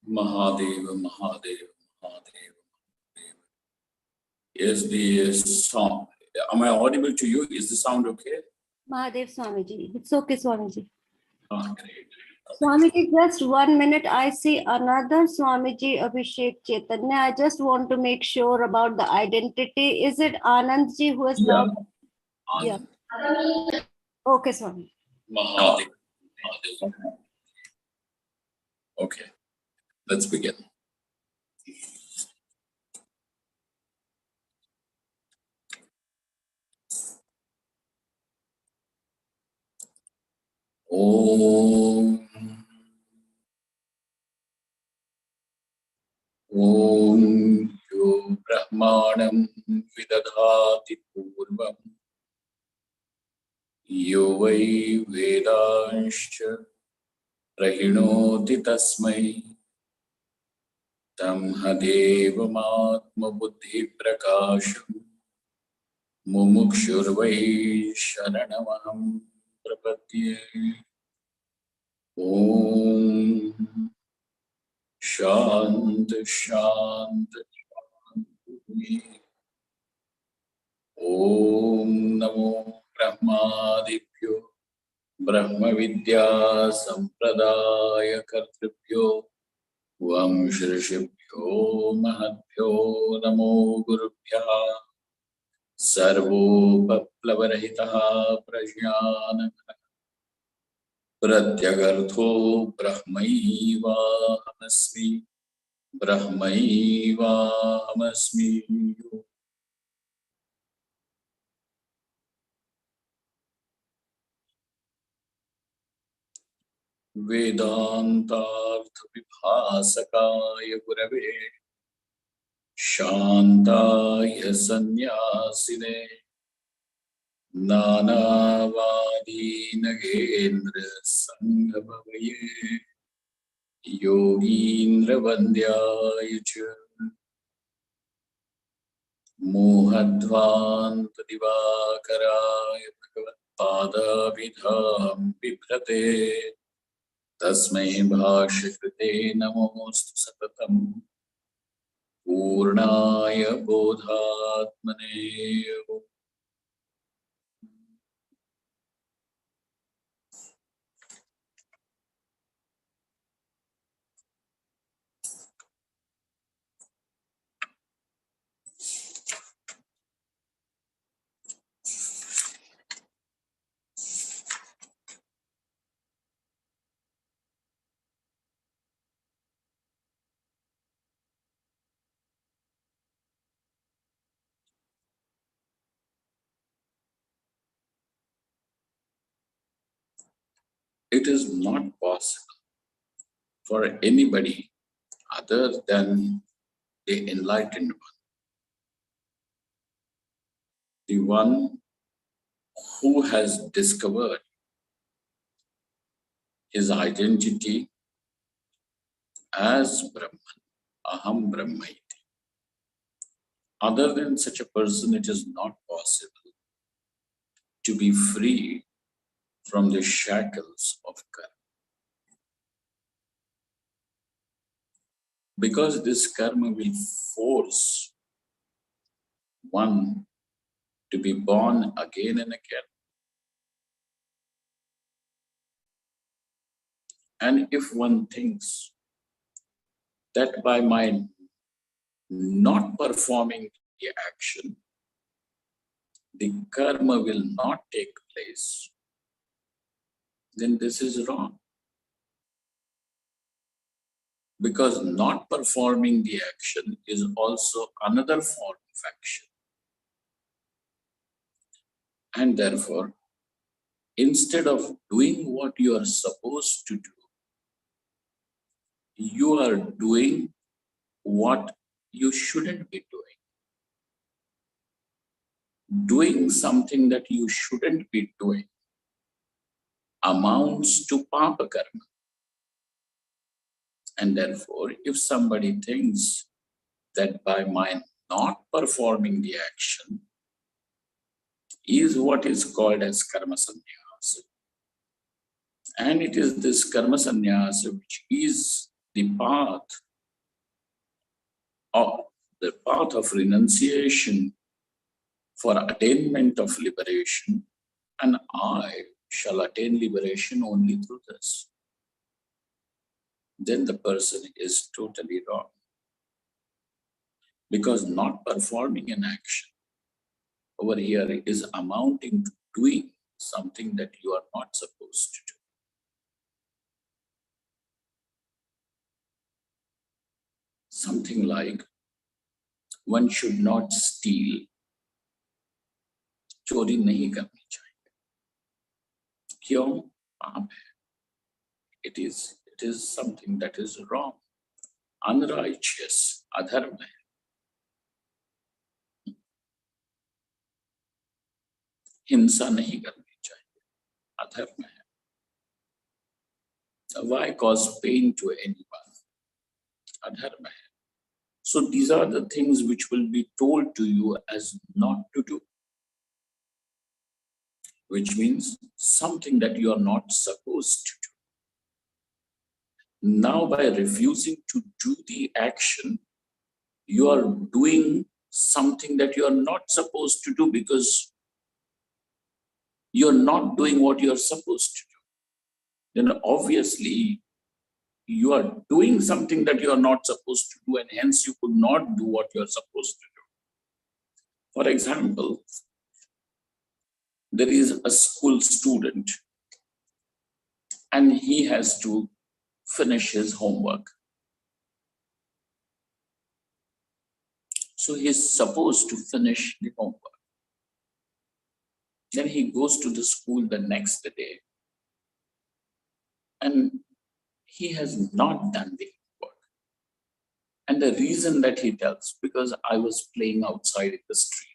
Mahadeva, Mahadeva, Mahadeva. Is the sound? Am I audible to you? Is the sound okay? Mahadev Swamiji. It's okay, Swamiji. Oh, great. Swamiji, just 1 minute. I see another Swamiji, Abhishek Chaitanya. I just want to make sure about the identity. Is it Anandji who is now? Yeah. Okay, Swami. Mahadev. Okay, let's begin. Om. Om Yo Brahmanam Vidadhati Purvam Yo Vai Vedansha Prahinoti Tasmai Tam Hadevamatma Buddhi Prakasham Mumukshurvai Sharanamaham Prapadye. Om Shant Shant Shanti. Om Namo Brahmadibhyo Brahma Vidya Sampradaya Kartribhyo Vamshrishibhyo Mahabhyo Namo Gurubhya Sarvopaplavarahitaha Prajnana Pratyagartho Brahmaiva Hamasmi Brahmaiva Hamasmi. Vedantartha Vibhasakaya Gurave Shantaya Sannyasine Nanavadi Nagendra Sanghavavaye Yogindra Vandyaya Cha Mohadvanta Divakaraya Bhagavad Vidham Bibrate Tasmai Bhashakrite Namostu Satatam Purnaya Bodhatmane. It is not possible for anybody other than the enlightened one, the one who has discovered his identity as Brahman, Aham Brahmaiti. Other than such a person, it is not possible to be free from the shackles of karma. Because this karma will force one to be born again and again. And if one thinks that by my not performing the action, the karma will not take place, then this is wrong. Because not performing the action is also another form of action. And therefore, instead of doing what you are supposed to do, you are doing what you shouldn't be doing. Doing something that you shouldn't be doing amounts to papa karma. And therefore, if somebody thinks that by my not performing the action is what is called as karma sannyasa, and it is this karma sannyasa which is the path of renunciation for attainment of liberation, and I shall attain liberation only through this, then the person is totally wrong. Because not performing an action over here is amounting to doing something that you are not supposed to do. Something like one should not steal. चोरी नहीं करनी चाहिए. क्यों? पाप है. It is something that is wrong, unrighteous, अधर्म है. हिंसा नहीं करनी चाहिए, अधर्म है. Why cause pain to anyone? Adharma hai. So these are the things which will be told to you as not to do, which means something that you are not supposed to do. Now, by refusing to do the action, you are doing something that you are not supposed to do, because you are not doing what you are supposed to do. Then obviously you are doing something that you are not supposed to do, and hence you could not do what you are supposed to do. For example, there is a school student and he has to finish his homework. So he is supposed to finish the homework. Then he goes to the school the next day and he has not done the homework. And the reason that he tells, because I was playing outside in the street.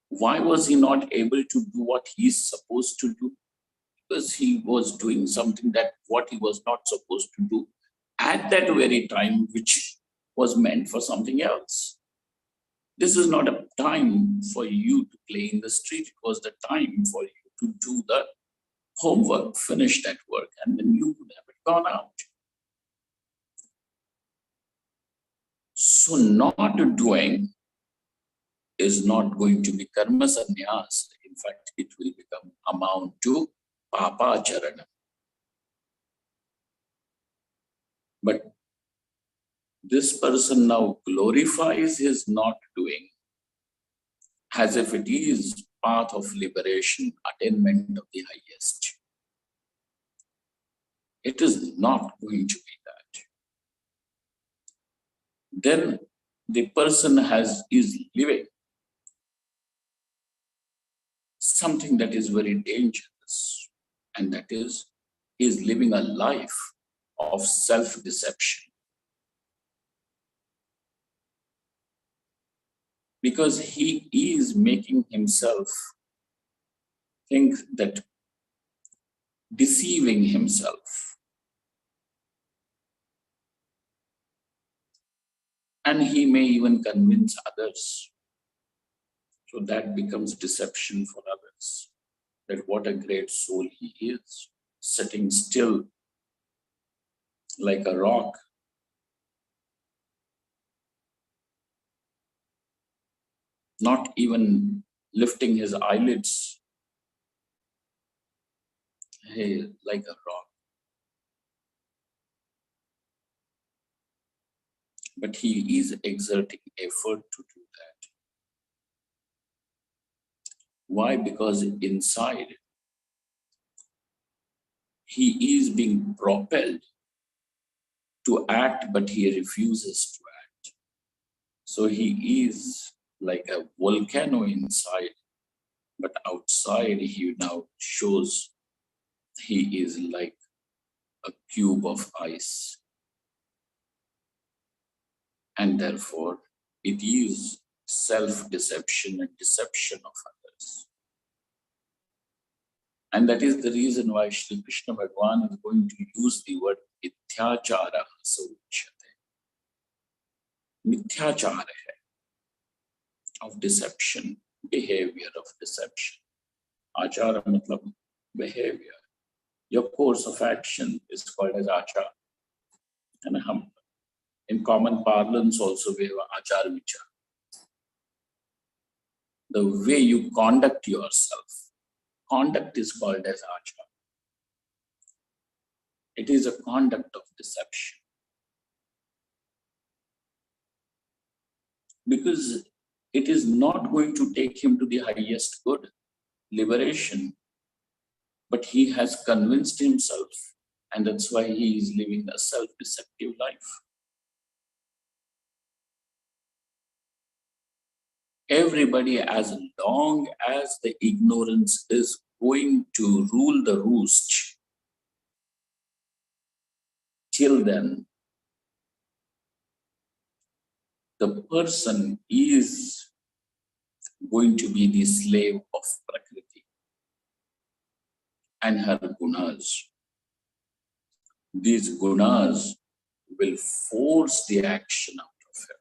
Why was he not able to do what he's supposed to do? Because he was doing something that what he was not supposed to do at that very time, which was meant for something else. This is not a time for you to play in the street. It was the time for you to do the homework, finish that work, and then you would have gone out. So not doing is not going to be karma sannyas. In fact, it will become amount to papa charana. But this person now glorifies his not doing as if it is path of liberation, attainment of the highest. It is not going to be that. Then the person is living something that is very dangerous, and that is living a life of self-deception. Because he is making himself think that deceiving himself. And he may even convince others. So that becomes deception for others. That what a great soul he is, sitting still like a rock. Not even lifting his eyelids. Hey, like a rock. But he is exerting effort to do that. Why? Because inside he is being propelled to act, but he refuses to act. So he is like a volcano inside, but outside he now shows he is like a cube of ice. And therefore, it is self-deception and deception of others. And that is the reason why Shri Krishna Bhagavan is going to use the word mithyachara sauchyate. Mithyachara hai, of deception, behavior of deception. Achara matlab behavior. Your course of action is called as achar. And in common parlance also we have achar vichar. The way you conduct yourself, conduct is called as achar. It is a conduct of deception. Because it is not going to take him to the highest good, liberation. But he has convinced himself, and that's why he is living a self-deceptive life. Everybody, as long as the ignorance is going to rule the roost, till then, the person is going to be the slave of Prakriti and her gunas. These gunas will force the action out of him.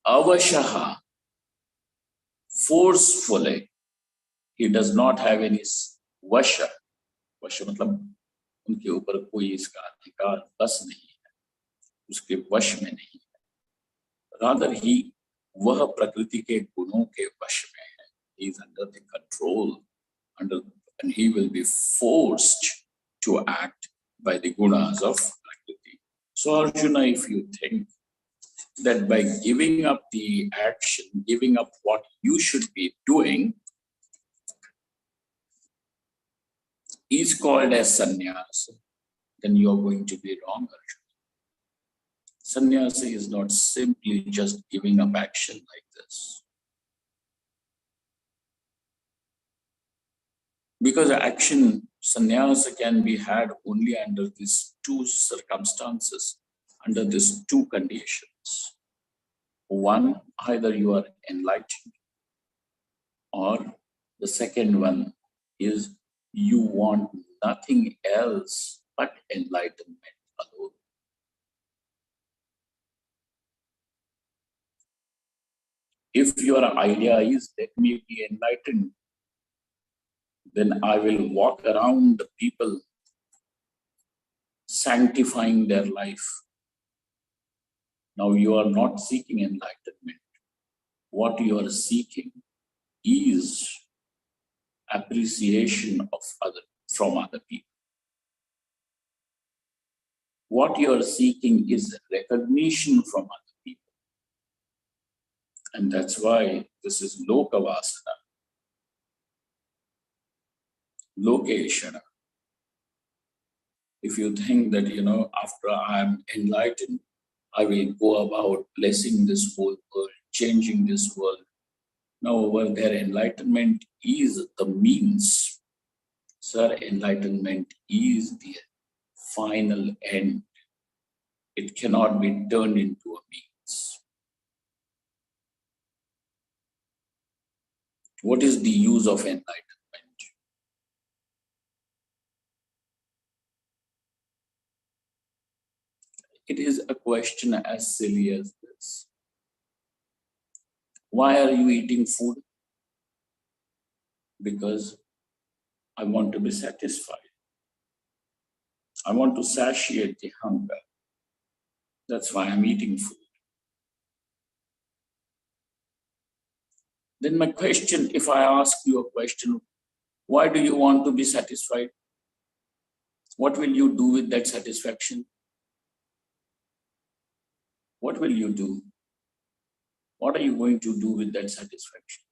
Avashaha, forcefully, he does not have any vasha. Vasha मतलब उनके ऊपर कोई इसका अधिकार बस नहीं है, उसके वश में नहीं है. Rather, वह प्रकृति के गुणों के वश में है. He is under the control, and he will be forced to act by the gunas of Prakriti. So Arjuna, if you think that by giving up the action, giving up what you should be doing, is called as sannyas, then you are going to be wrong, Arjuna. Sannyasa is not simply just giving up action like this. Because action, sannyasa can be had only under these two circumstances, under these two conditions. One, either you are enlightened, or the second one is you want nothing else but enlightenment alone. If your idea is let me be enlightened, then I will walk around the people sanctifying their life. Now you are not seeking enlightenment. What you are seeking is appreciation from other people. What you are seeking is recognition from other people. And that's why this is lokavasana, lokeshana. If you think that, after I am enlightened, I will go about blessing this whole world, changing this world. No, over there, enlightenment is the means. Sir, enlightenment is the final end. It cannot be turned into a means. What is the use of enlightenment? It is a question as silly as this. Why are you eating food? Because I want to be satisfied. I want to satiate the hunger. That's why I'm eating food. Then my question, if I ask you a question, why do you want to be satisfied? What will you do with that satisfaction? What will you do? What are you going to do with that satisfaction?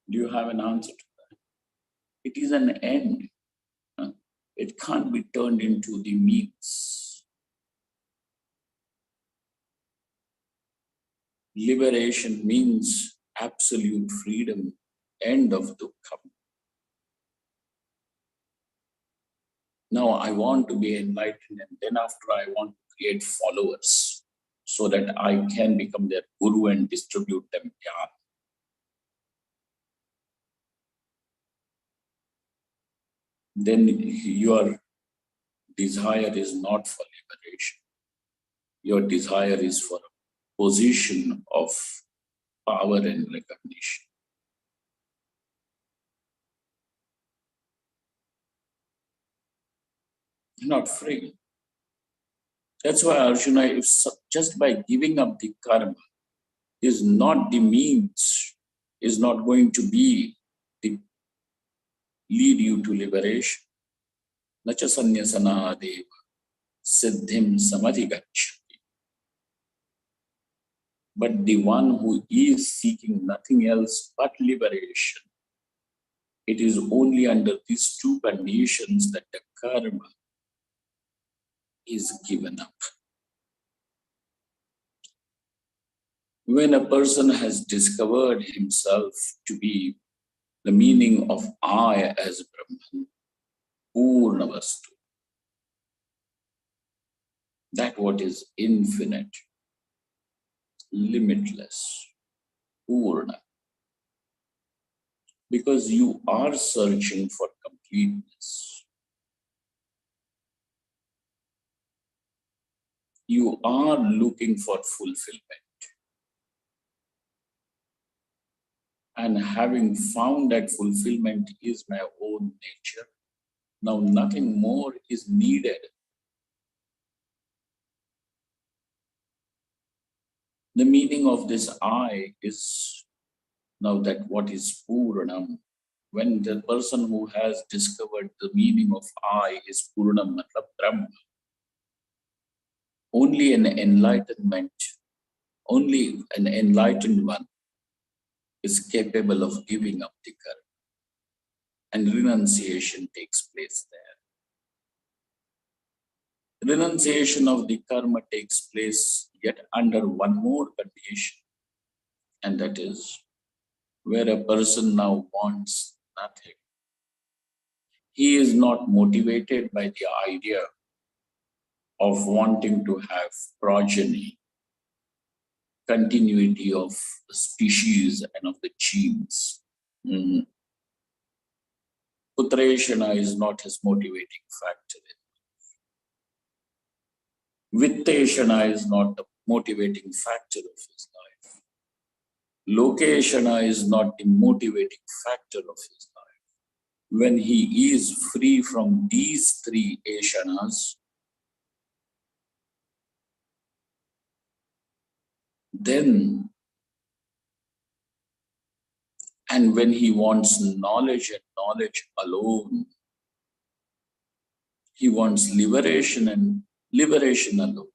Do you have an answer to that? It is an end. It can't be turned into the means. Liberation means absolute freedom, end of dukkha. Now I want to be enlightened, and then after I want to create followers so that I can become their guru and distribute them jnana. Then your desire is not for liberation. Your desire is for a position of power and recognition. not free. That's why Arjuna, if just by giving up the karma is not the means, is not going to be the lead you to liberation. Nacha sanyasana deva siddhim samadhigacchati. But the one who is seeking nothing else but liberation, it is only under these two conditions that the karma is given up. When a person has discovered himself to be the meaning of I as Brahman, Purnavastu, that what is infinite, limitless, Purna, because you are searching for completeness. You are looking for fulfillment. And having found that fulfillment is my own nature, now nothing more is needed. The meaning of this I is now that what is Purnam. When the person who has discovered the meaning of I is Purnam, matlab Brahma, only an enlightenment, only an enlightened one is capable of giving up the karma, and renunciation takes place there. Renunciation of the karma takes place yet under one more condition, and that is where a person now wants nothing. He is not motivated by the idea of wanting to have progeny, continuity of the species and of the genes. Putreshana is not his motivating factor. Vitteshana is not the motivating factor of his life. Lokeshana is not the motivating factor of his life. When he is free from these three eshanas, then, and when he wants knowledge and knowledge alone, he wants liberation and liberation alone,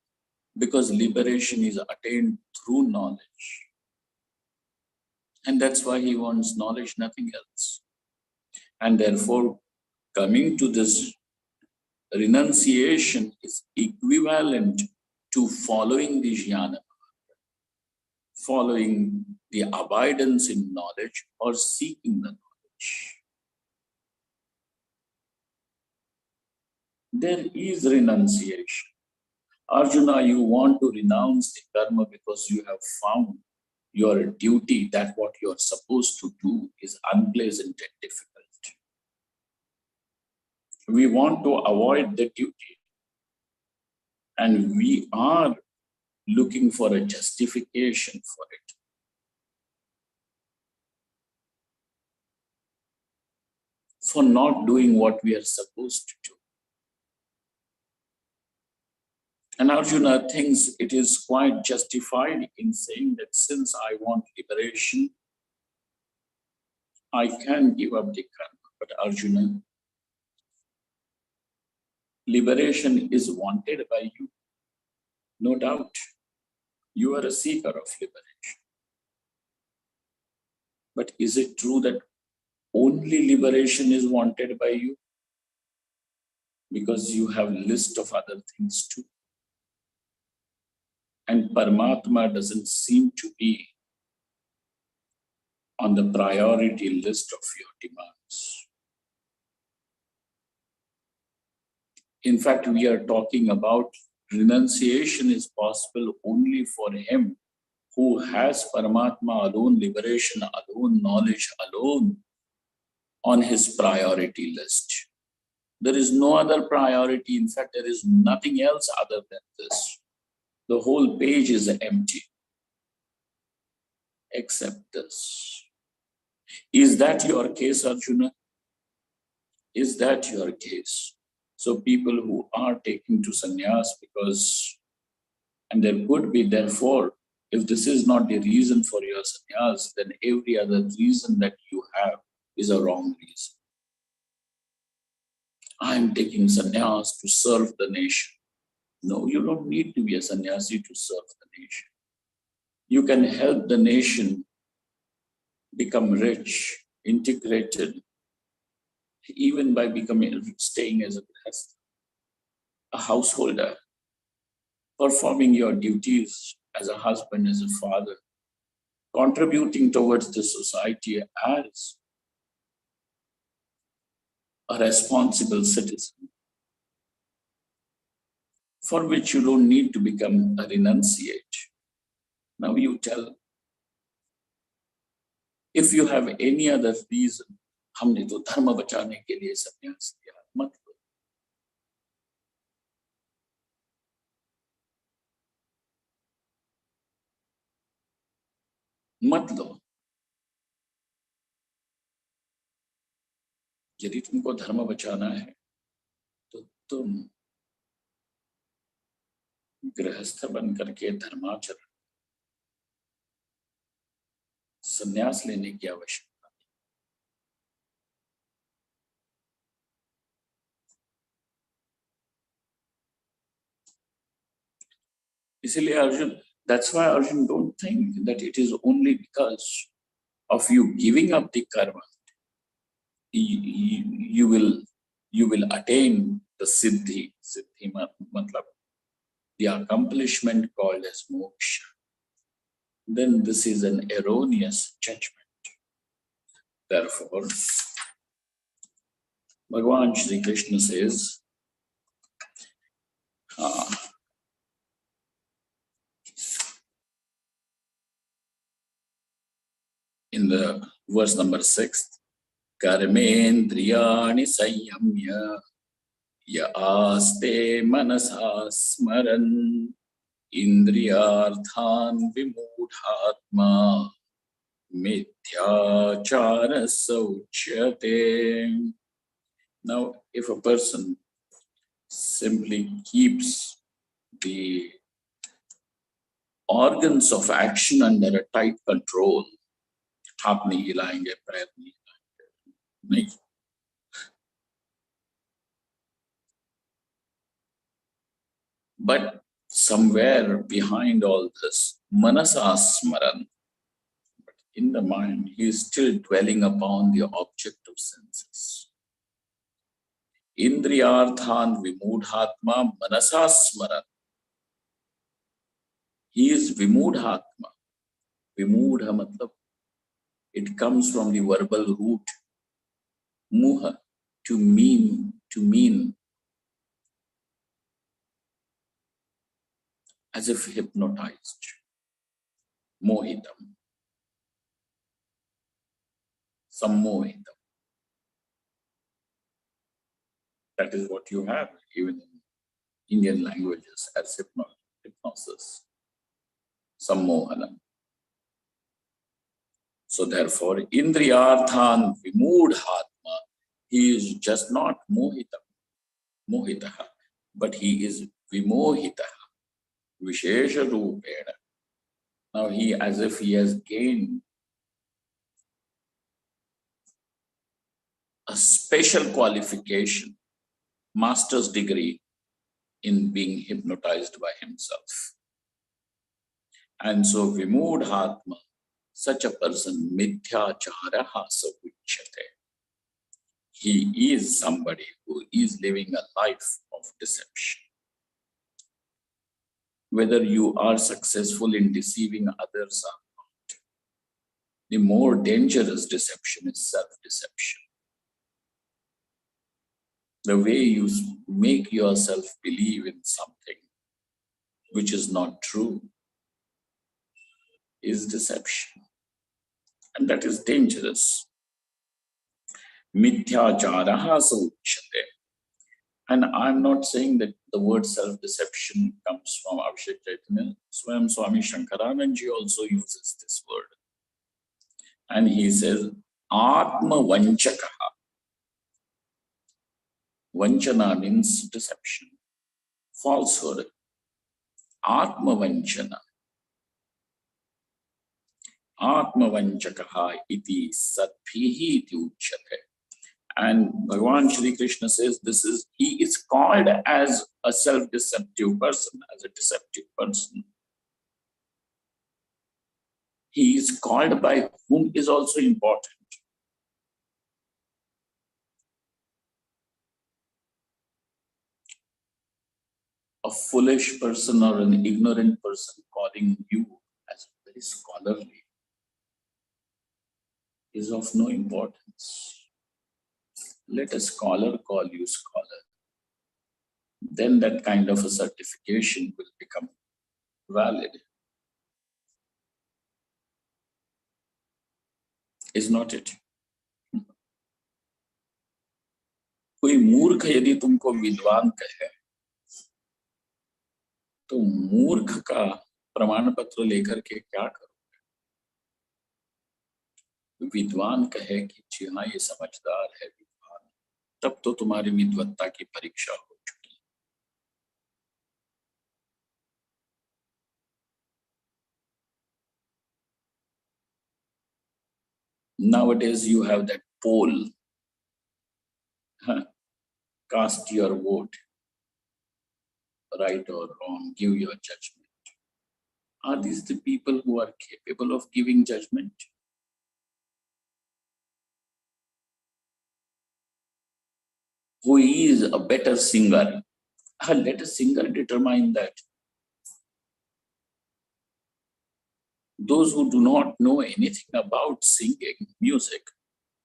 because liberation is attained through knowledge. And that's why he wants knowledge, nothing else. And therefore, coming to this renunciation is equivalent to following the jnana, following the abidance in knowledge or seeking the knowledge. There is renunciation. Arjuna, you want to renounce the karma because you have found your duty, that what you are supposed to do is unpleasant and difficult. We want to avoid the duty, and we are looking for a justification for it. For not doing what we are supposed to do. And Arjuna thinks it is quite justified in saying that since I want liberation, I can give up the karma. But Arjuna, liberation is wanted by you. No doubt. You are a seeker of liberation. But is it true that only liberation is wanted by you? Because you have a list of other things too. And Paramatma doesn't seem to be on the priority list of your demands. In fact, we are talking about renunciation is possible only for him who has Paramatma alone, liberation alone, knowledge alone on his priority list. There is no other priority. In fact, there is nothing else other than this. The whole page is empty, except this. Is that your case, Arjuna? Is that your case? So people who are taking to sannyas because, and there could be therefore, if this is not the reason for your sannyas, then every other reason that you have is a wrong reason. I'm taking sannyas to serve the nation. No, you don't need to be a sannyasi to serve the nation. You can help the nation become rich, integrated, even by staying as a householder, performing your duties as a husband, as a father, contributing towards the society as a responsible citizen, for which you don't need to become a renunciate. Now you tell, if you have any other reason, हमने तो धर्म बचाने के लिए संन्यास लिया, मत लो। मत लो। यदि तुमको धर्म बचाना है तो तुम गृहस्थ बन करके धर्माचरण, संन्यास लेने की आवश्यकता नहीं। इसलिए Arjun, that's why Arjun, don't think that it is only because of you giving up the karma you will attain the siddhi. Siddhi matlab the accomplishment called as moksha. Then this is an erroneous judgment. Therefore, Bhagavan Shri Krishna says, in the verse number 6, Karmendriyani Sanyamya Ya Aste Manasa Smaran Indriyarthan Vimudhatma Mithyachara Sauchyate. Now, if a person simply keeps the organs of action under a tight control, हाथ नहीं हिलाएंगे, पैर नहीं हिलाएंगे, नहीं. But somewhere behind all this, manasa smaran, in the mind, he is still dwelling upon the object of senses. Indriyarthan vimudhatma manasa smaran. He is vimudhatma. Vimudha matlab, it comes from the verbal root muha, to mean. As if hypnotized. Mohitam. Sammohitam. That is what you have even in Indian languages as hypnosis. Sammohanam. So therefore, Indriyarthan Vimudhatma, he is just not mohitaha, but he is Vimohitaha. Vishesha Rupena. Now he, as if he has gained a special qualification, master's degree in being hypnotized by himself. And so Vimudhatma, such a person, Mithyacharaha Sauchyate. He is somebody who is living a life of deception. Whether you are successful in deceiving others or not, the more dangerous deception is self-deception. The way you make yourself believe in something which is not true is deception. And that is dangerous. Mithyacharaha sauchyate. And I'm not saying that the word self-deception comes from Abhishek Chaitanya. Swayam Swami Shankaranandji also uses this word. And he says, Atma Vanchakaha. Vanchana means deception, falsehood. Atma Vanchana. Atma Vanchakaha iti satbhihi iti uchyate. And Bhagavan Shri Krishna says he is called as a self-deceptive person, as a deceptive person. He is called by whom is also important. A foolish person or an ignorant person calling you as very scholarly is of no importance. Let a scholar call you scholar. Then that kind of a certification will become valid. Is not it? कोई मूर्ख यदि तुमको विद्वान कहे तो मूर्ख का प्रमाण पत्र लेकर के क्या करोगे? विद्वान कहे कि जी हाँ ये समझदार है विद्वान, तब तो तुम्हारी विद्वत्ता की परीक्षा हो चुकी। Nowadays you have that poll. Cast your vote, right or wrong, give your judgment. Are these the people who are capable of giving judgment? Who is a better singer? Let a singer determine that. Those who do not know anything about singing, music,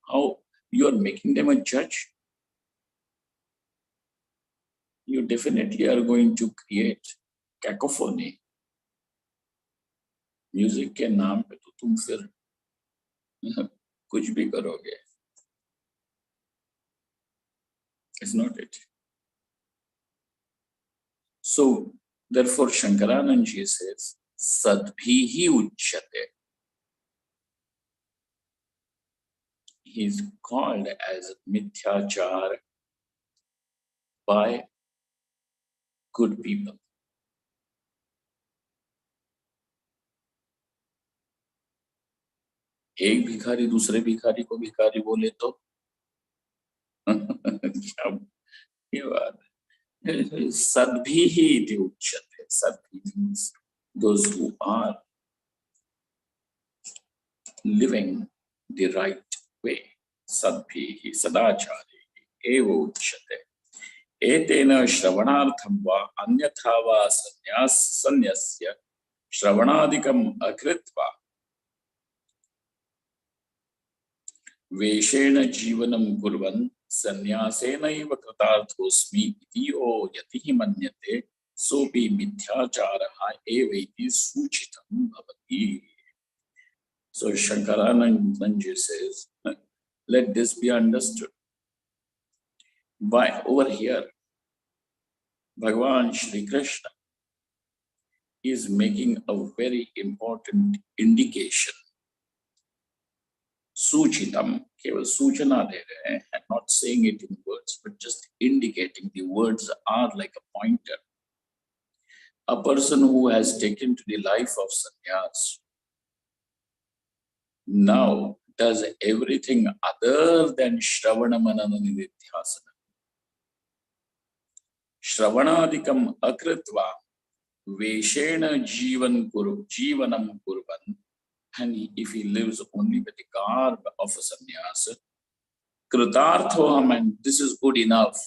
how you are making them a judge? You definitely are going to create cacophony. Music के नाम पे तो तुम फिर कुछ भी करोगे. Is not it? So therefore Shankaranand ji says sadbhihi uchyate. He is called as mithyachar by good people. एक भिखारी दूसरे भिखारी को भिखारी बोले तो क्या ये बात है? सद्भिहि इति उच्यते. Sadbhi means those who are living the right way. Sadbhihi sadacharihi eva uchyate. Etena shravanartham va anyatha va sanyasya shravanadikam akritva वेशेण जीवनं कुर्वन् सन्यासेनैव कृतार्थोऽस्मि इति यो यतिः मन्यते सोऽपि मिथ्याचारः एव इति सूचितं भवति. So Shankaranand says, let this be understood. By over here, Bhagavan Shri Krishna is making a very important indication. Suchitam, keval सूचना दे रहे हैं, and not saying it in words, but just indicating. The words are like a pointer. A person who has taken to the life of sannyas now does everything other than Shravana Manana Nididhyasana. Shravanadikam akritva veshena jivanam kurvan. And if he lives only with the garb of a sannyasa, kritarthoham, and this is good enough.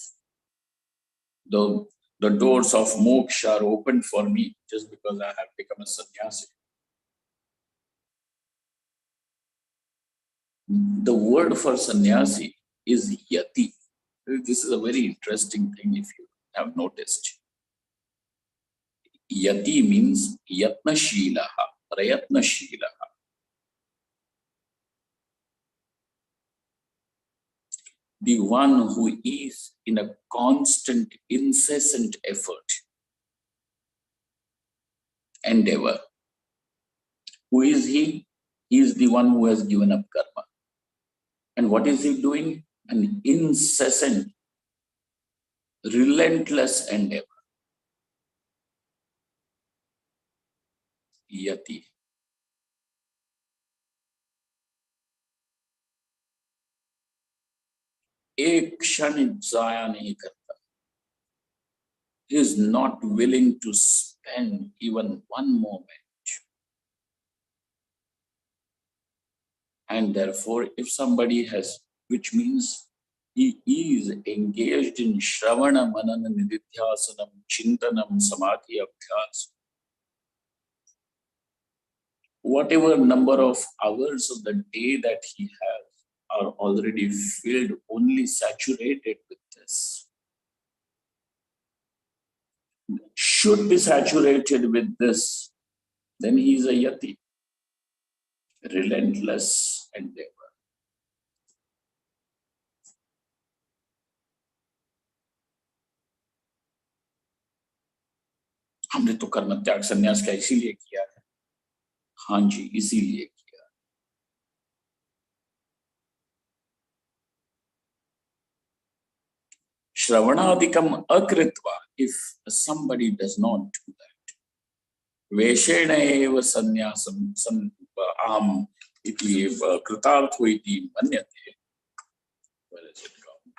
The doors of moksha are opened for me just because I have become a sannyasi. The word for sannyasi is yati. This is a very interesting thing if you have noticed. Yati means yatnashilaha, prayatnashilaha. The one who is in a constant, incessant effort, endeavor. Who is he? He is the one who has given up karma. And what is he doing? An incessant relentless endeavor. Yati. एक क्षण जाया नहीं करता. He is not willing to spend even one moment. And therefore, if somebody has, which means he is engaged in Shravana, Manana, Nididhyasanam, Chintanam, Samadhi, Abhyas, whatever number of hours of the day that he has are already filled, only saturated with this. Should be saturated with this, then he is a yati, relentless endeavor. हमने तो कर्म त्याग संन्यास का इसीलिए किया है. हाँ जी, इसीलिए किया. श्रवणादिकम अकृत्वा, if somebody does not do that, वेषेण एव संन्यासम अहम इति कृतार्थो इति मन्यते. Where is it gone?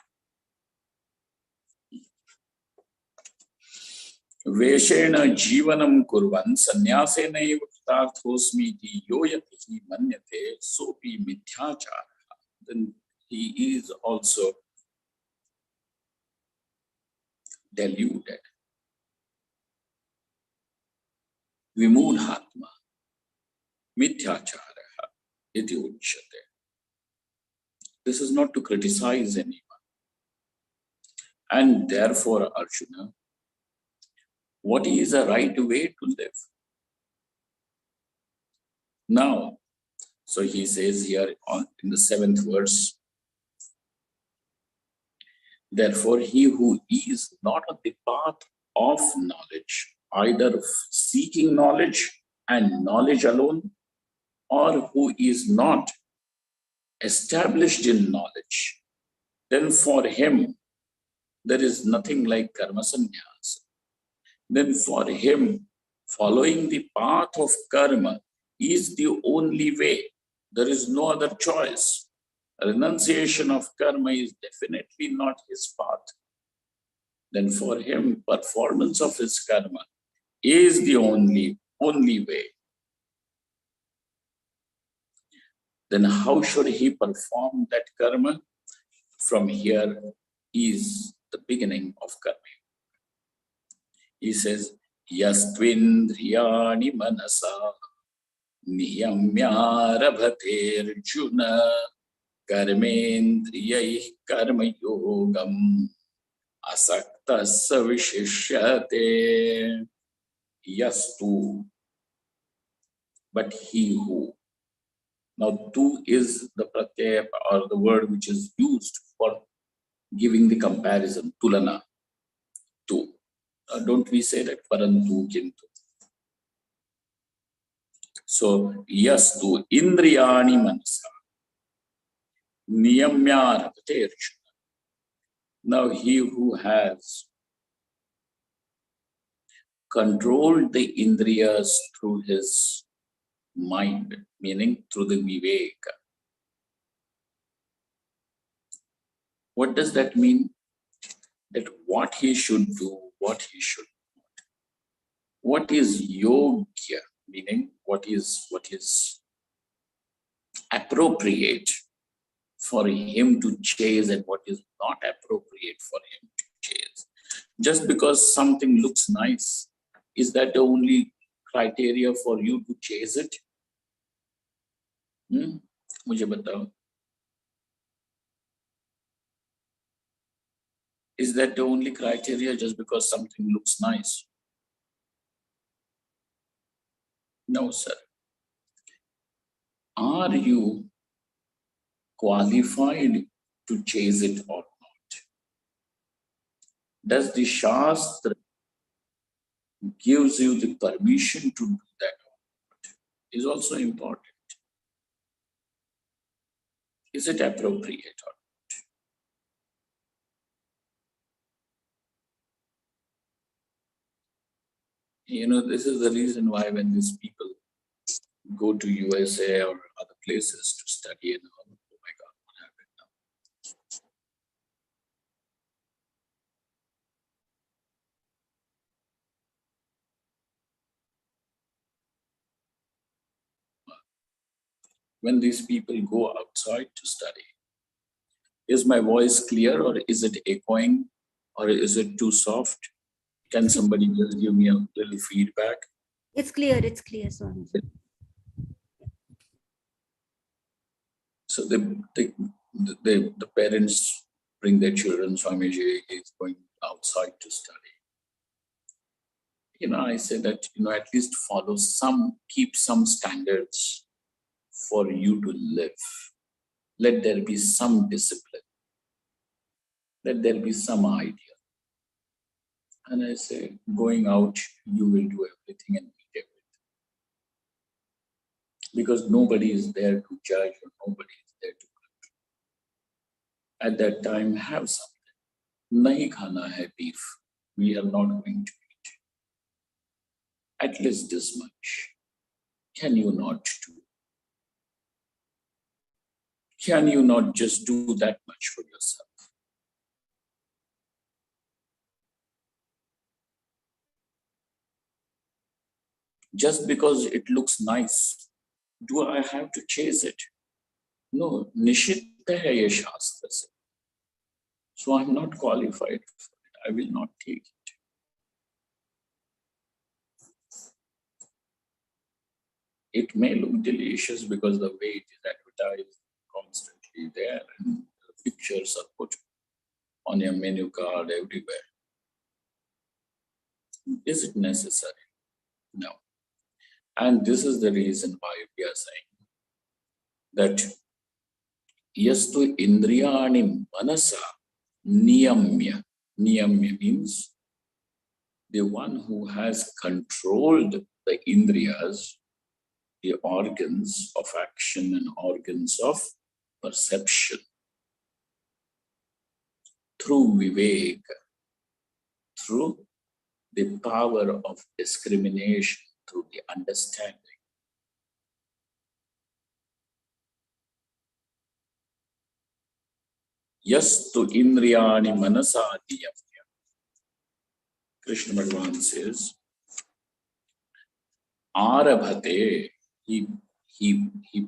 वेषेण जीवनं कुर्वन् संन्यासेन एव कृतार्थोऽस्मि इति यो यति मन्यते सोऽपि मिथ्याचारः. Then he is also deluded. Vimudhatma mithyachara iti uchyate. This is not to criticize anyone. And therefore, Arjuna, what is a right way to live? Now, so he says here in the 7th verse, therefore, he who is not on the path of knowledge, either seeking knowledge and knowledge alone, or who is not established in knowledge, then for him there is nothing like karma sannyasa. Then for him, following the path of karma is the only way. There is no other choice. Renunciation of karma is definitely not his path. Then for him, performance of his karma is the only way. Then how should he perform that karma? From here is the beginning of karma. He says, Yastvindriyani manasa niyamya arjuna karmendriyai karma yogam asaktasya vishishyate. Yastu, but he who. Now, tu is the pratyaya or the word which is used for giving the comparison, tulana, tu. Don't we say that parantu kintu? So, yastu indriyani manasa niyamya arjuna. Now, he who has controlled the indriyas through his mind, meaning through the viveka. What does that mean? That what he should do, what he should not. What is yogya, meaning what is appropriate for him to chase and what is not appropriate for him to chase. Just because something looks nice, is that the only criteria for you to chase it? मुझे बताओ. Is that the only criteria just because something looks nice? No, sir. Are you qualified to chase it or not? Does the Shastra gives you the permission to do that or not? Is also important. Is it appropriate or not? You know, this is the reason why when these people go to USA or other places to study and all, oh my God, what happened now? When these people go outside to study, is my voice clear or is it echoing or is it too soft? Can somebody just give me a little feedback? It's clear, Swamiji. So the parents bring their children, Swamiji is going outside to study. You know, I say that, you know, at least follow keep some standards for you to live. Let there be some discipline. Let there be some idea. And I say, going out, you will do everything and meet everything. Because nobody is there to judge or nobody is there to control. At that time, have something. Nahi khana hai beef. We are not going to eat. At least this much. Can you not do? Can you not just do that much for yourself? Just because it looks nice, do I have to chase it? No, nishitta hai ye shastra se. So I'm not qualified for it. I will not take it. It may look delicious because the way it is advertised constantly there and the pictures are put on your menu card everywhere. Is it necessary? No. And this is the reason why we are saying that yastu indriyani manasa niyamya. Niyamya means the one who has controlled the indriyas, the organs of action and organs of perception through viveka, through the power of discrimination, through the understanding. Yastu indriyani manasa niyamya. Krishna Bhagavan says, Arabhate, he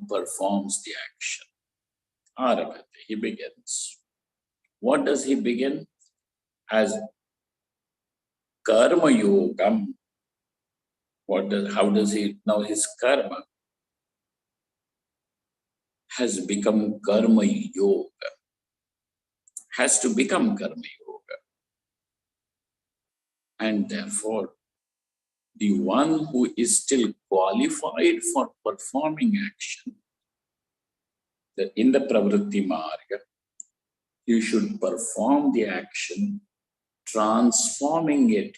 performs the action. Arabhate, he begins. What does he begin? As karma yogam. How does he, now his karma has become karma yoga, has to become karma yoga. And therefore, the one who is still qualified for performing action, that in the pravritti marga, you should perform the action, transforming it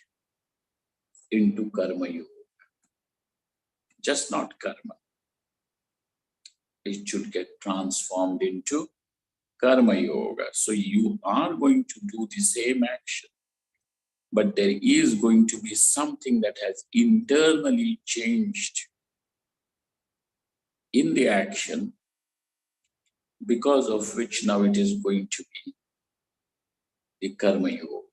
into karma yoga. Just not karma. It should get transformed into karma yoga. So you are going to do the same action, but there is going to be something that has internally changed in the action, because of which now it is going to be the karma yoga.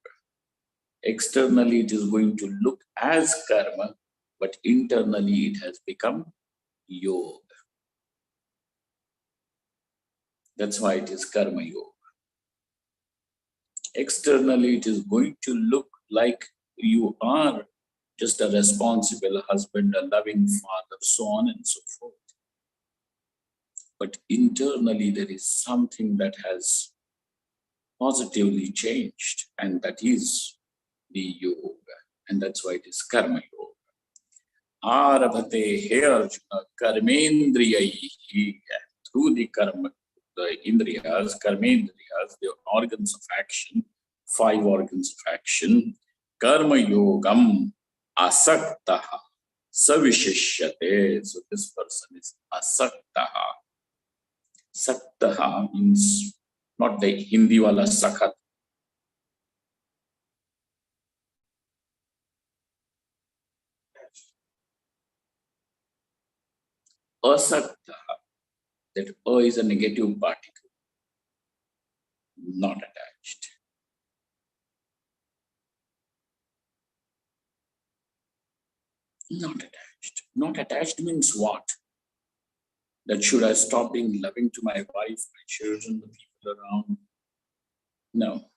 Externally, it is going to look as karma, but internally it has become yoga. That's why it is karma yoga. Externally, it is going to look like you are just a responsible husband, a loving father, so on and so forth. But internally, there is something that has positively changed, and that is the yoga. And that's why it is karma yoga. Arabhate he Arjuna karmendriyahi, through the karma, the indriyas, karmendriyas, the organs of action, 5 organs of action, karma yogam asaktaha savishishyate. So this person is asaktaha. Saktaha means not the Hindi wala sakhat. Asakta, that A is a negative particle, not attached. Not attached. Not attached means what? That should I stop being loving to my wife, my children, the people around? No.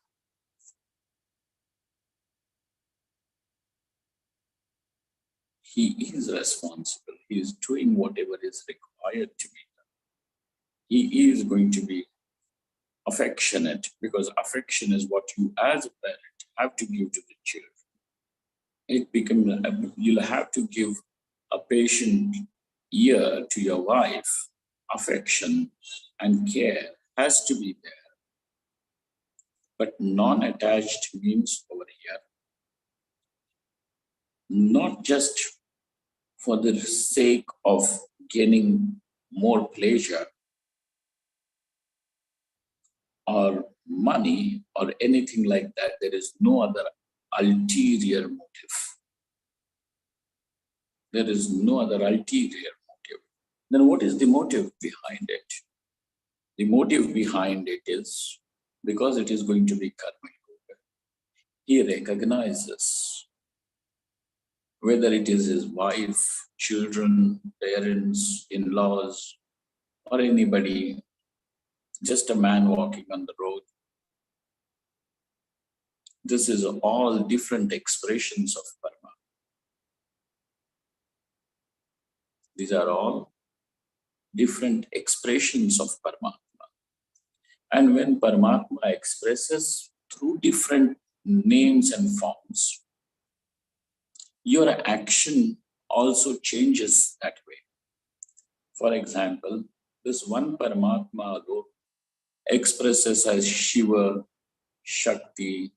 He is responsible. He is doing whatever is required to be done. He is going to be affectionate, because affection is what you as a parent have to give to the children. It becomes, you'll have to give a patient ear to your wife. Affection and care has to be there. But non-attached means over here, not just for the sake of gaining more pleasure or money or anything like that. There is no other ulterior motive. There is no other ulterior motive. Then what is the motive behind it? The motive behind it is because it is going to be karma yoga. He recognizes whether it is his wife, children, parents, in-laws, or anybody, just a man walking on the road. This is all different expressions of Parma. These are all different expressions of Paramatma. And when Paramatma expresses through different names and forms, your action also changes that way. For example, this one Paramatma expresses as Shiva, Shakti,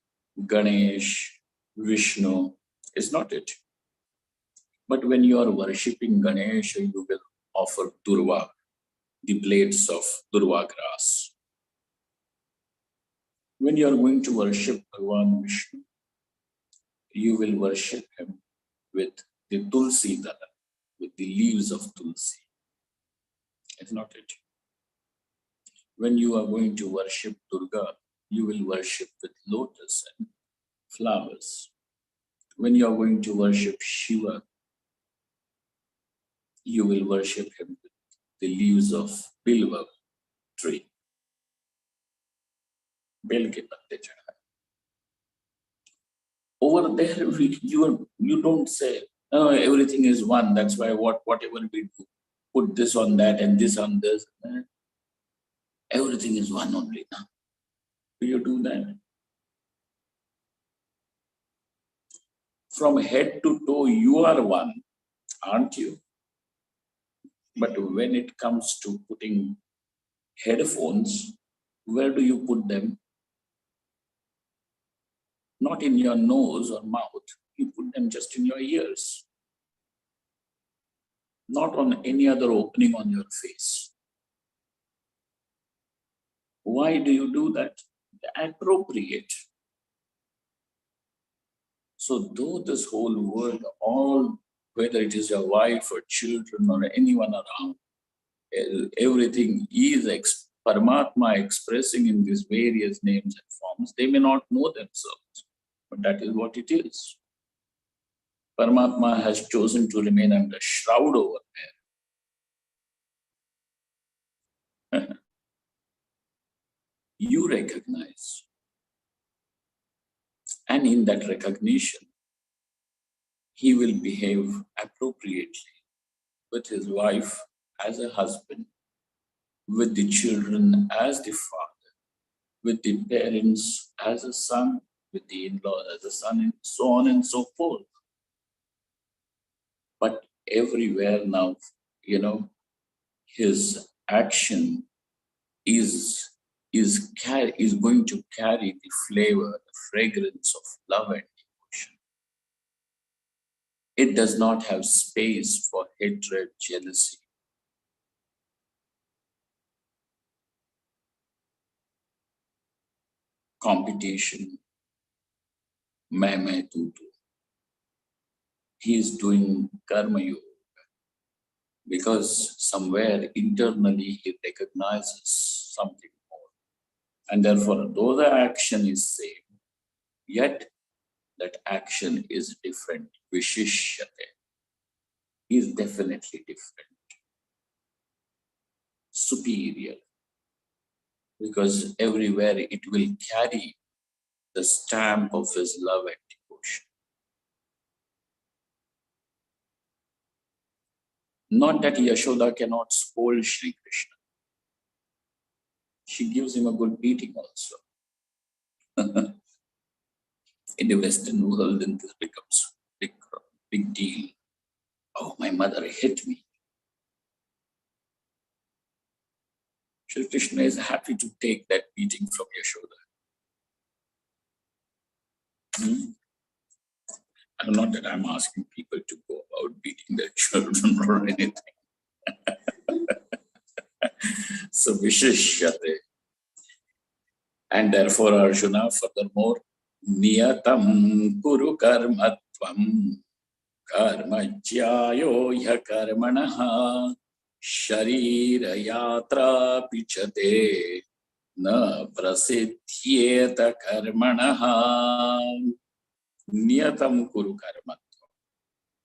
Ganesh, Vishnu, is not it? But when you are worshipping Ganesha, you will offer Durva, the blades of Durva grass. When you are going to worship Bhagavan Vishnu, you will worship him with the Tulsi Dala, with the leaves of Tulsi. It's not it. When you are going to worship Durga, you will worship with lotus and flowers. When you are going to worship Shiva, you will worship him with the leaves of Bilva tree. Bel ke patte chadha. Over there, you don't say, oh, everything is one. That's why whatever we do, put this on that and this on this. Everything is one only now. Do you do that? From head to toe, you are one, aren't you? But when it comes to putting headphones, where do you put them? Not in your nose or mouth. You put them just in your ears. Not on any other opening on your face. Why do you do that? Appropriate. So though this whole world, all, whether it is your wife or children or anyone around, everything is Paramatma expressing in these various names and forms, they may not know themselves, but that is what it is. Paramatma has chosen to remain under shroud over there. You recognize. And in that recognition, he will behave appropriately with his wife as a husband, with the children as the father, with the parents as a son, with the in-law as a son, and so on and so forth. But everywhere now, his action is going to carry the flavor, the fragrance of love and devotion. It does not have space for hatred, jealousy. Competition, main, tu. he is doing karma yoga because somewhere internally he recognizes something more. And therefore, though the action is same, yet that action is different. Vishishyate is definitely different. Superior. Because everywhere it will carry the stamp of his love and devotion. Not that Yashoda cannot scold Sri Krishna. She gives him a good beating also. In the Western world, then this becomes big deal. Oh, my mother hit me. Sri Krishna is happy to take that beating from Yashoda. Not that I'm asking people to go about beating their children or anything. So Vishishyate. And therefore Arjuna, furthermore, Niyatam Kuru Karmatvam Karmajyayo Yakarmanaha Sharira Yatra Pichate Na Prasidhyeta Karmanaha Niyatam Kuru Karmatvam.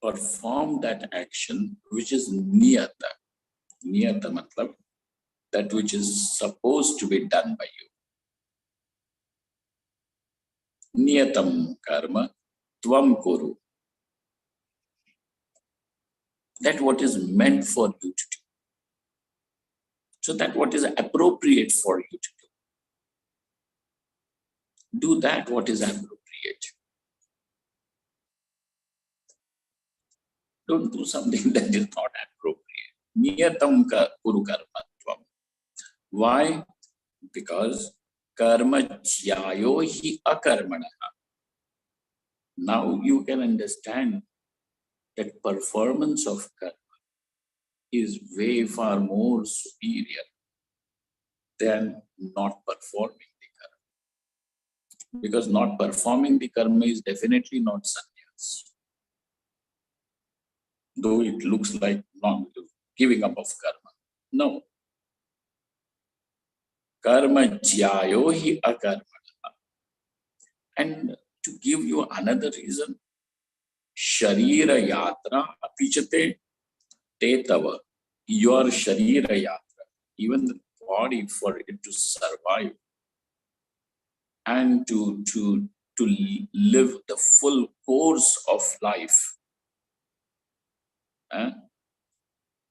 Perform that action which is Niyata. Niyata matlab that which is supposed to be done by you. Niyatam karma tvam kuru. That what is meant for you to do. So that what is appropriate for you to do. Do that what is appropriate. Don't do something that is not appropriate. Niyatam kuru karma tvam. Why? Because karma jyayo hi akarmanaha. Now you can understand that performance of karma is way far more superior than not performing the karma. Because not performing the karma is definitely not sannyas. Though it looks like not giving up of karma. No. Karma jyayo hi akarmanaha. And to give you another reason, Sharira yatra apichate te tava. Your Sharira yatra, even the body, for it to survive and to live the full course of life.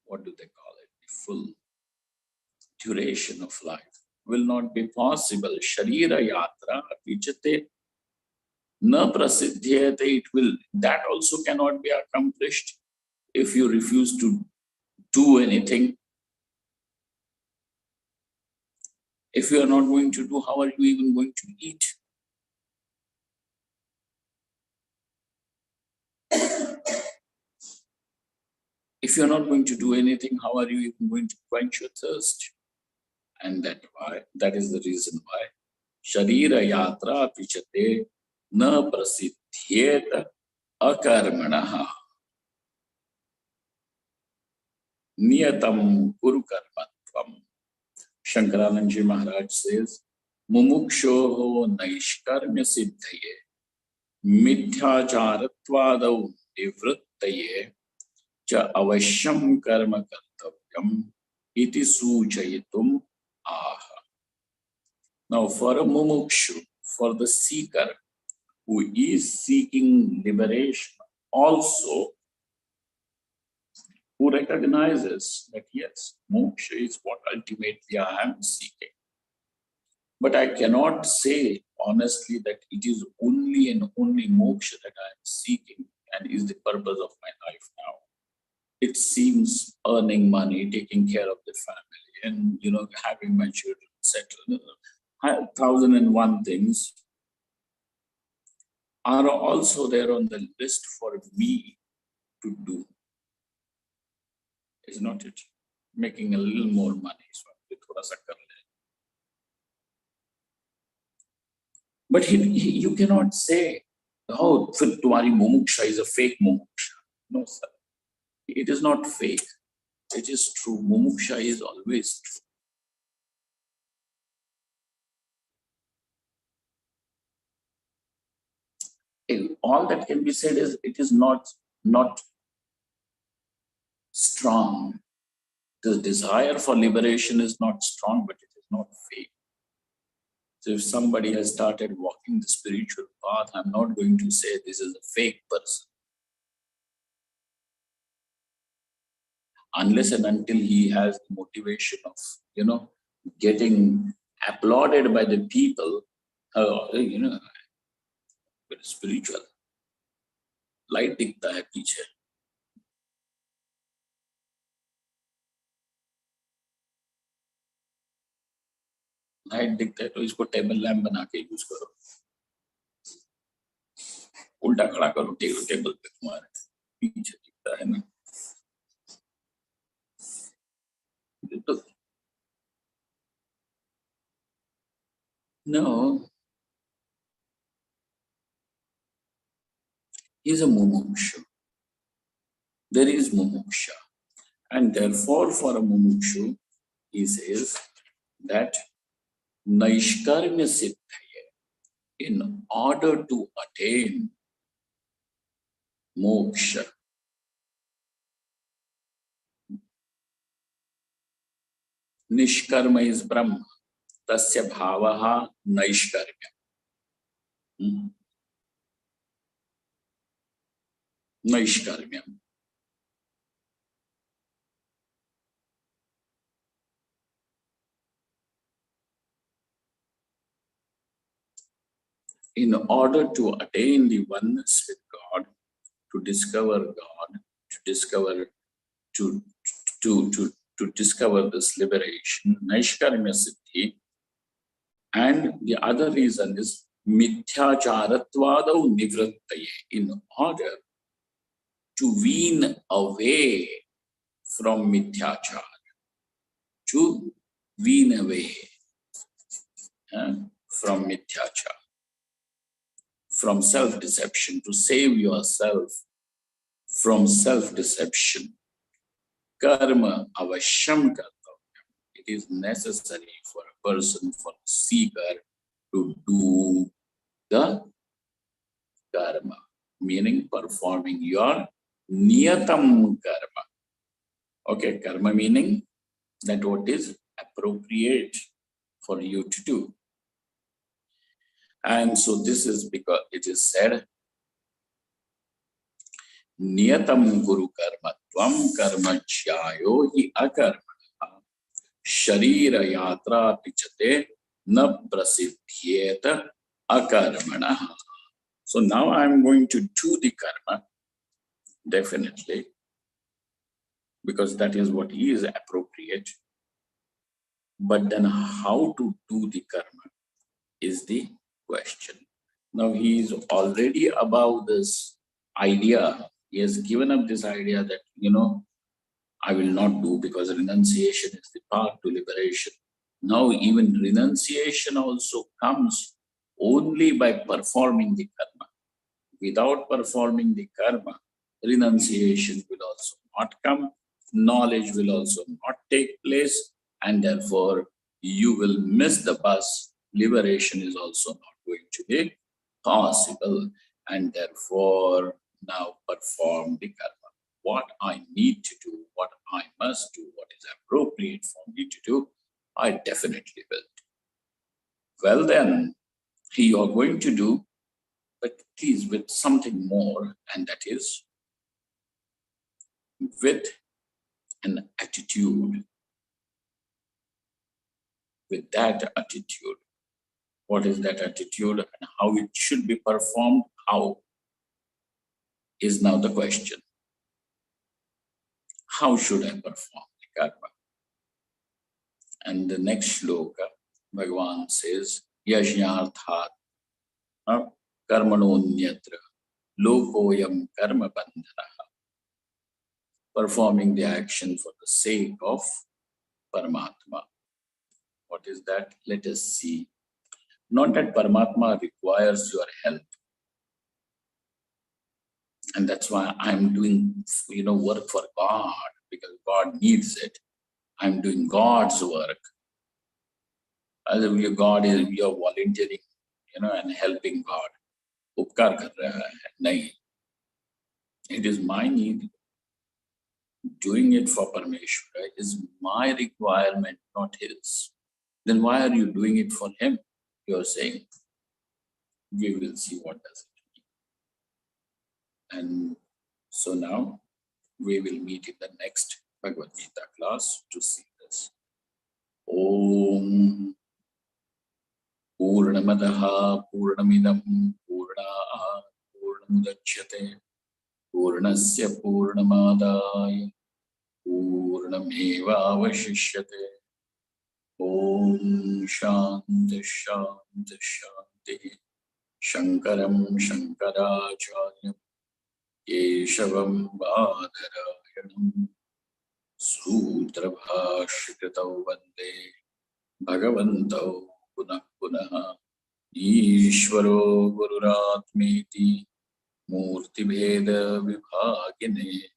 What do they call it? The full duration of life will not be possible. Sharira yatra apichate na prasidhyate. It will, that also cannot be accomplished if you refuse to do anything. If you are not going to do, how are you even going to eat? If you are not going to do anything, how are you even going to quench your thirst? And that is the reason why Sharira yatra pichate na prasidhyeta akarmanaha niyatam kuru karmatvam. Shankaranand Maharaj says, Mumukshoho naishkarmya siddhaye midhyacharattvadau nivrittaye cha avashyam karma kartavyam iti suchayitum aha. Now for a mumukshu, for the seeker who is seeking liberation, also who recognizes that yes, moksha is what ultimately I am seeking. But I cannot say honestly that it is only and only moksha that I am seeking and is the purpose of my life now. It seems earning money, taking care of the family, and having my children settled. 1,001 things are also there on the list for me to do. Is not it? Making a little more money. But you cannot say, oh, tumhari mumuksha is a fake mumuksha. No, sir. It is not fake. It is true. Mumuksha is always true. All that can be said is it is not strong. The desire for liberation is not strong, but it is not fake. So if somebody has started walking the spiritual path, I'm not going to say this is a fake person. Unless and until he has the motivation of, getting applauded by the people, very spiritual. Light दिखता है पीछे. Light दिखता है तो इसको table lamp बना के use करो. उल्टा खड़ा करो टेबल पे, तुम्हारे पीछे दिखता है ना. तो no, he's a mumukshu. There is mumuksha, and therefore for a mumukshu, he says that naishkarmya siddhaya, in order to attain moksha, nishkarma is Brahma, tasya bhavaha naishkarmya. Naishkarmya. In order to attain the oneness with God, to discover God, to discover this liberation, Naishkarmya Siddhi, and the other reason is Mithyacharattvadau Nivrittaye, in order to wean away from Mithyachar, to wean away from Mithyachar, from self-deception, to save yourself from self-deception. Karma avashyam kartavyam. It is necessary for a person, for a seeker, to do the karma, meaning performing your niyatam karma. Okay, karma meaning that what is appropriate for you to do. And so this is because it is said, niyatam guru karma tvam karma chyayo hi akarmana sharira yatra pichate na prasiddhyeta akarmana. So now I'm going to do the karma, definitely, because that is what is appropriate. But then how to do the karma is the question. Now he is already above this idea. He has given up this idea that, I will not do because renunciation is the path to liberation. Now even renunciation also comes only by performing the karma. Without performing the karma, renunciation will also not come, knowledge will also not take place, and therefore you will miss the bus. Liberation is also not going to be possible, and therefore now perform the karma. What I need to do, what I must do, what is appropriate for me to do, I definitely will do. Well then, you are going to do, but please with something more, and that is with an attitude. With that attitude. What is that attitude and how it should be performed? How is now the question. How should I perform the karma? And the next shloka, Bhagavan says, Yajnarthat karmanonyatra lokoyam karma bandhanaha. Performing the action for the sake of Paramatma. What is that? Let us see. Not that Paramatma requires your help. And that's why I'm doing, work for God, because God needs it. I'm doing God's work. As if you're volunteering, and helping God. उपकार कर रहा है, नहीं. It is my need. Doing it for Parmeshwara is my requirement, not his. Then why are you doing it for him? You're saying, we will see what does it mean. And so now we will meet in the next Bhagavad Gita class to see this. Om Purnamadaha Purnamidam Purnaa Purnamudachyate Purnasya Purnamadaya Purnamevavashishyate. Om Shanti Shanti Shanti. Shankaram Shankaracharya Keshavam Badarayanam Sutra Bhashikritau Vande Bhagavantau Punah Punah Ishvaro Gururatmeti Murti Bheda Vibhagine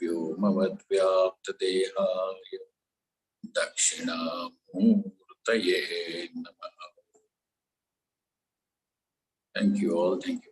Vyomavad Vyapta Dehaya Dakshina Murtaye Namaha. Thank you all. Thank you.